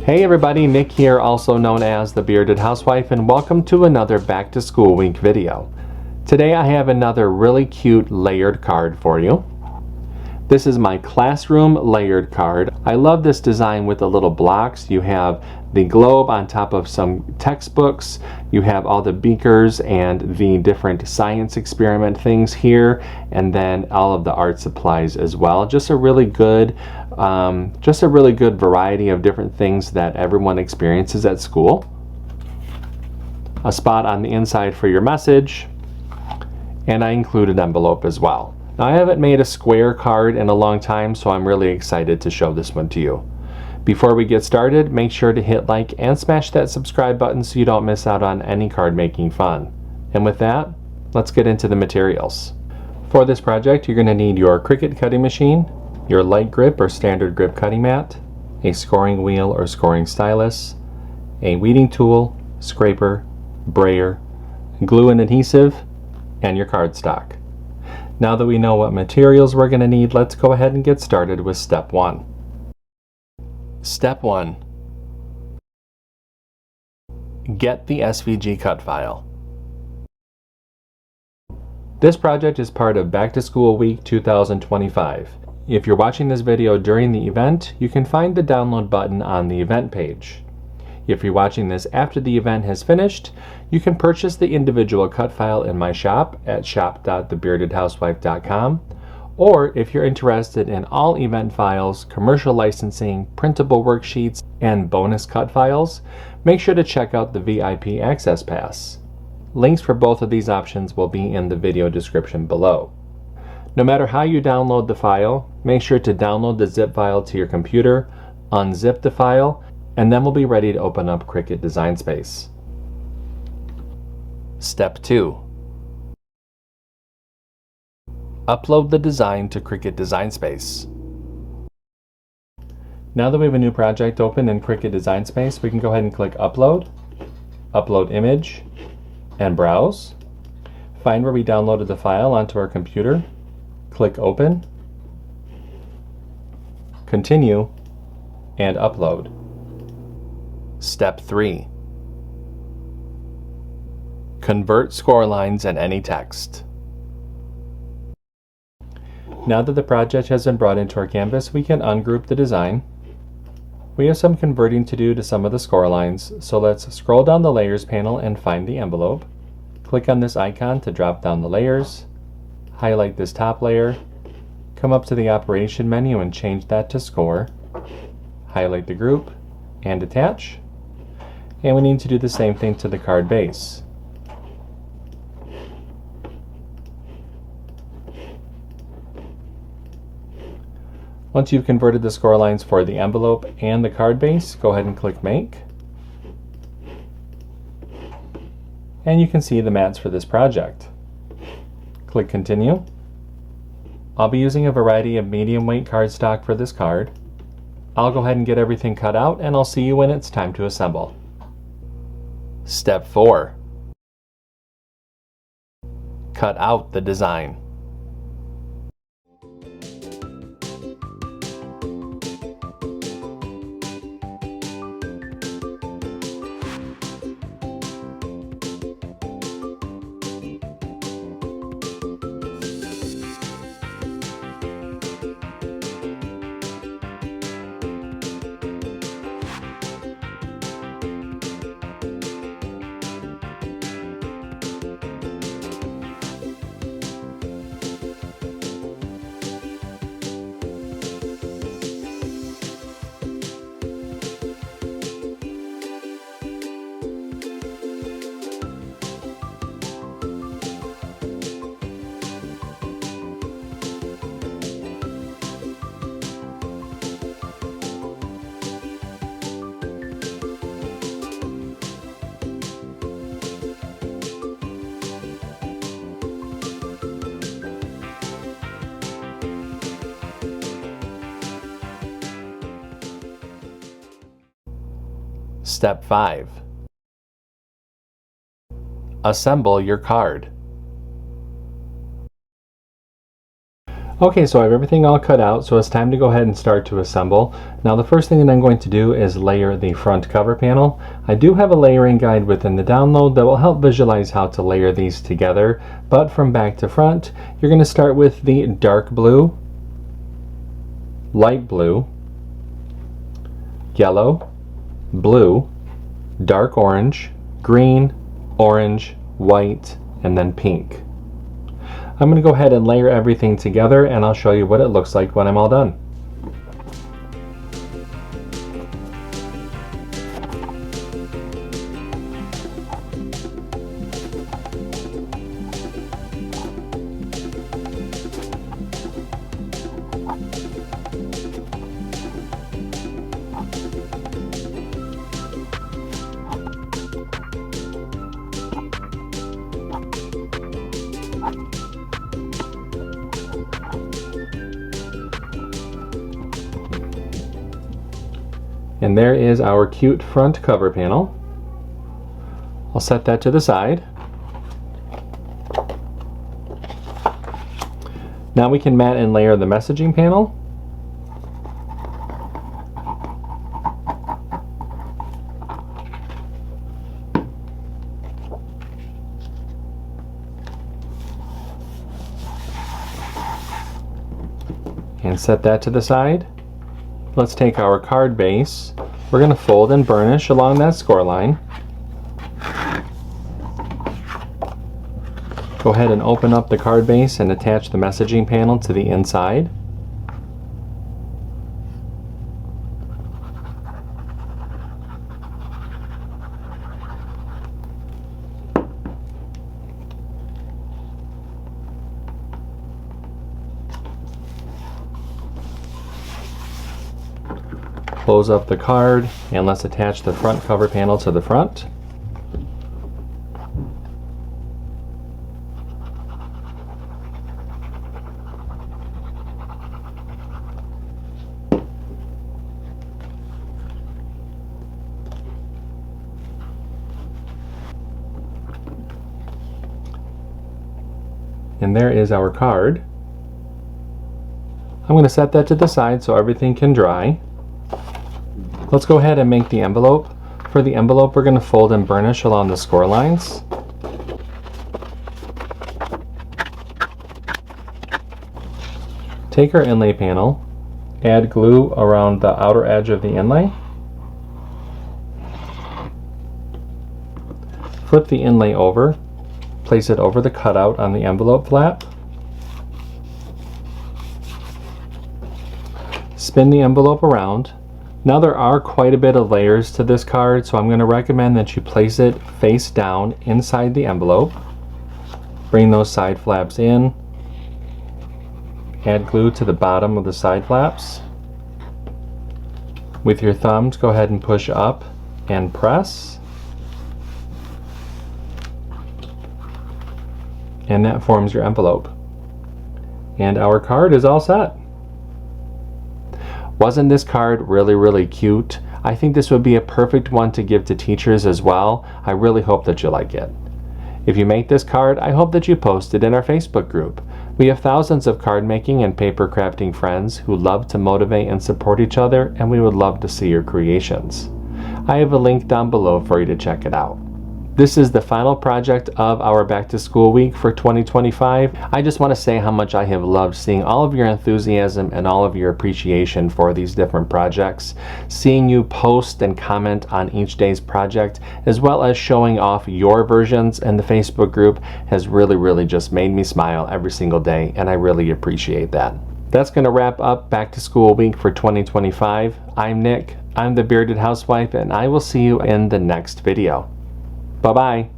Hey everybody, Nick here, also known as the Bearded Housewife, and welcome to another Back to School Week video. Today I have another really cute layered card for you. This is my classroom layered card. I love this design with the little blocks. You have the globe on top of some textbooks. You have all the beakers and the different science experiment things here, and then all of the art supplies as well. Just a really good variety of different things that everyone experiences at school. A spot on the inside for your message, and I include an envelope as well. Now, I haven't made a square card in a long time, so I'm really excited to show this one to you. Before we get started, make sure to hit like and smash that subscribe button so you don't miss out on any card making fun. And with that, let's get into the materials. For this project, you're going to need your CRICUT cutting machine, your light grip or standard grip cutting mat, a scoring wheel or scoring stylus, a weeding tool, scraper, brayer, glue and adhesive, and your cardstock. Now that we know what materials we're going to need, let's go ahead and get started with step 1. Step 1. Get the SVG Cut File. This project is part of Back to School Week 2025. If you're watching this video during the event, you can find the download button on the event page. If you're watching this after the event has finished, you can purchase the individual cut file in my shop at shop.thebeardedhousewife.com, or if you're interested in all event files, commercial licensing, printable worksheets, and bonus cut files, make sure to check out the VIP Access Pass. Links for both of these options will be in the video description below. No matter how you download the file, make sure to download the zip file to your computer, unzip the file, and then we'll be ready to open up CRICUT Design Space. Step 2. Upload the design to CRICUT Design Space. Now that we have a new project open in CRICUT Design Space, we can go ahead and click Upload, Upload Image, and Browse. Find where we downloaded the file onto our computer, click Open, Continue, and Upload. Step 3. Convert score lines and any text. Now that the project has been brought into our canvas, we can ungroup the design. We have some converting to do to some of the score lines, so let's scroll down the Layers panel and find the envelope. Click on this icon to drop down the layers, highlight this top layer, come up to the Operation menu and change that to Score, highlight the group, and attach. And we need to do the same thing to the card base. Once you've converted the score lines for the envelope and the card base, go ahead and click Make. And you can see the mats for this project. Click Continue. I'll be using a variety of medium weight cardstock for this card. I'll go ahead and get everything cut out, and I'll see you when it's time to assemble. Step 4. Cut out the design. Step 5. Assemble your card. Okay, so I have everything all cut out, so it's time to go ahead and start to assemble. Now the first thing that I'm going to do is layer the front cover panel. I do have a layering guide within the download that will help visualize how to layer these together, but from back to front, you're going to start with the dark blue, light blue, yellow, blue, dark orange, green, orange, white, and then pink. I'm going to go ahead and layer everything together, and I'll show you what it looks like when I'm all done. And there is our cute front cover panel. I'll set that to the side. Now we can mat and layer the messaging panel. And set that to the side. Let's take our card base. We're going to fold and burnish along that score line. Go ahead and open up the card base and attach the messaging panel to the inside. Close up the card, and let's attach the front cover panel to the front. And there is our card. I'm going to set that to the side so everything can dry. Let's go ahead and make the envelope. For the envelope, we're going to fold and burnish along the score lines. Take our inlay panel, add glue around the outer edge of the inlay. Flip the inlay over, place it over the cutout on the envelope flap. Spin the envelope around. Now there are quite a bit of layers to this card, so I'm going to recommend that you place it face down inside the envelope. Bring those side flaps in. Add glue to the bottom of the side flaps. With your thumbs, go ahead and push up and press. And that forms your envelope. And our card is all set. Wasn't this card really cute? I think this would be a perfect one to give to teachers as well. I really hope that you like it. If you make this card, I hope that you post it in our Facebook group. We have thousands of card making and paper crafting friends who love to motivate and support each other, and we would love to see your creations. I have a link down below for you to check it out. This is the final project of our back to school week for 2025. I just want to say how much I have loved seeing all of your enthusiasm and all of your appreciation for these different projects. Seeing you post and comment on each day's project, as well as showing off your versions in the Facebook group, has really just made me smile every single day, and I really appreciate that. That's going to wrap up back to school week for 2025. I'm Nick, I'm the Bearded Housewife, and I will see you in the next video. Bye-bye.